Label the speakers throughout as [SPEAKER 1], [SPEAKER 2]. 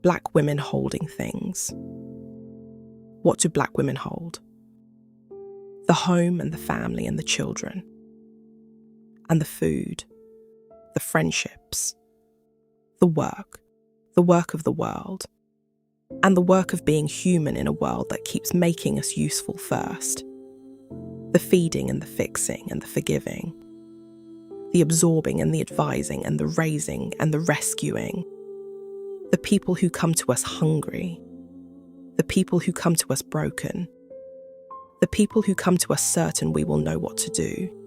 [SPEAKER 1] Black women holding things. What do black women hold? The home and the family and the children. And the food, the friendships, the work of the world, and the work of being human in a world that keeps making us useful first. The feeding and the fixing and the forgiving, the absorbing and the advising and the raising and the rescuing, the people who come to us hungry, the people who come to us broken, the people who come to us certain we will know what to do.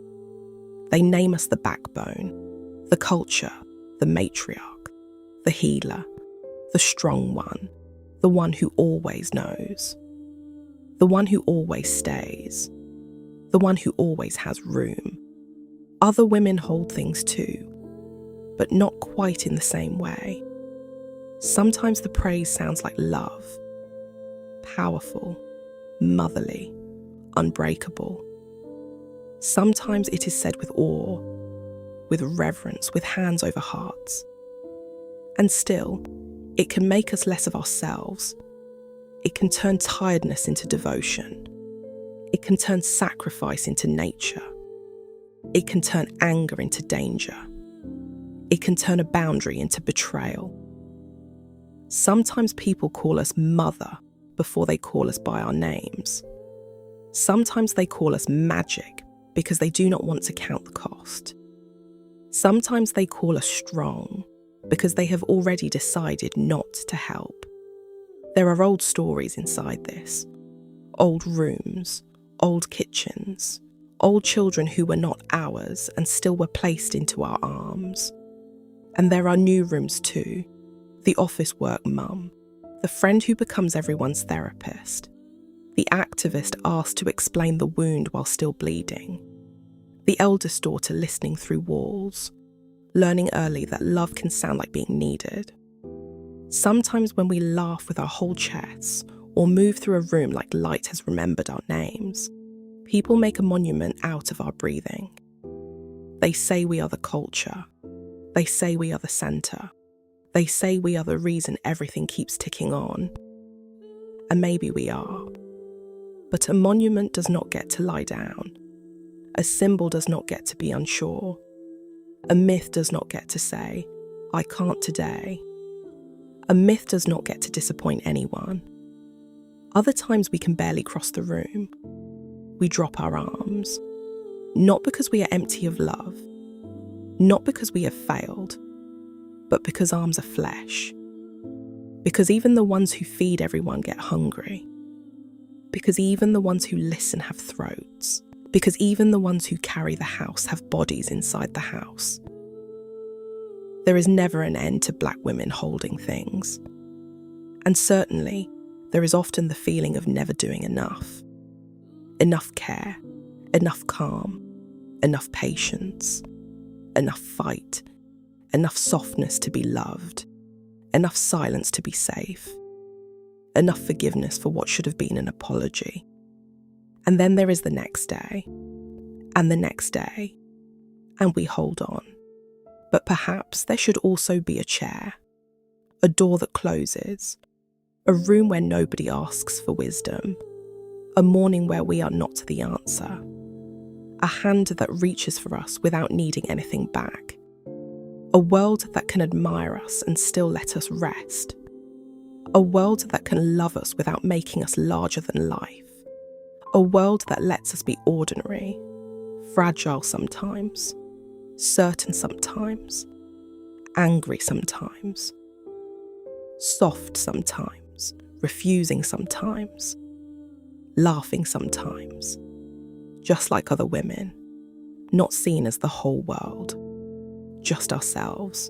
[SPEAKER 1] They name us the backbone, the culture, the matriarch, the healer, the strong one, the one who always knows, the one who always stays, the one who always has room. Other women hold things too, but not quite in the same way. Sometimes the praise sounds like love, powerful, motherly, unbreakable. Sometimes it is said with awe, with reverence, with hands over hearts. And still, it can make us less of ourselves. It can turn tiredness into devotion. It can turn sacrifice into nature. It can turn anger into danger. It can turn a boundary into betrayal. Sometimes people call us mother before they call us by our names. Sometimes they call us magic because they do not want to count the cost. Sometimes they call us strong because they have already decided not to help. There are old stories inside this. Old rooms, old kitchens, old children who were not ours and still were placed into our arms. And there are new rooms too. The office work mum, the friend who becomes everyone's therapist, the activist asked to explain the wound while still bleeding, the eldest daughter listening through walls, learning early that love can sound like being needed. Sometimes when we laugh with our whole chests or move through a room like light has remembered our names, people make a monument out of our breathing. They say we are the culture. They say we are the centre. They say we are the reason everything keeps ticking on. And maybe we are. But a monument does not get to lie down. A symbol does not get to be unsure. A myth does not get to say, I can't today. A myth does not get to disappoint anyone. Other times we can barely cross the room. We drop our arms. Not because we are empty of love. Not because we have failed. But because arms are flesh. Because even the ones who feed everyone get hungry. Because even the ones who listen have throats. Because even the ones who carry the house have bodies inside the house. There is never an end to black women holding things. And certainly, there is often the feeling of never doing enough. Enough care, enough calm, enough patience, enough fight, enough softness to be loved, enough silence to be safe, enough forgiveness for what should have been an apology. And then there is the next day, and the next day, and we hold on. But perhaps there should also be a chair, a door that closes, a room where nobody asks for wisdom, a morning where we are not the answer, a hand that reaches for us without needing anything back, a world that can admire us and still let us rest, a world that can love us without making us larger than life, a world that lets us be ordinary, fragile sometimes, certain sometimes, angry sometimes, soft sometimes, refusing sometimes, laughing sometimes, just like other women, not seen as the whole world, just ourselves.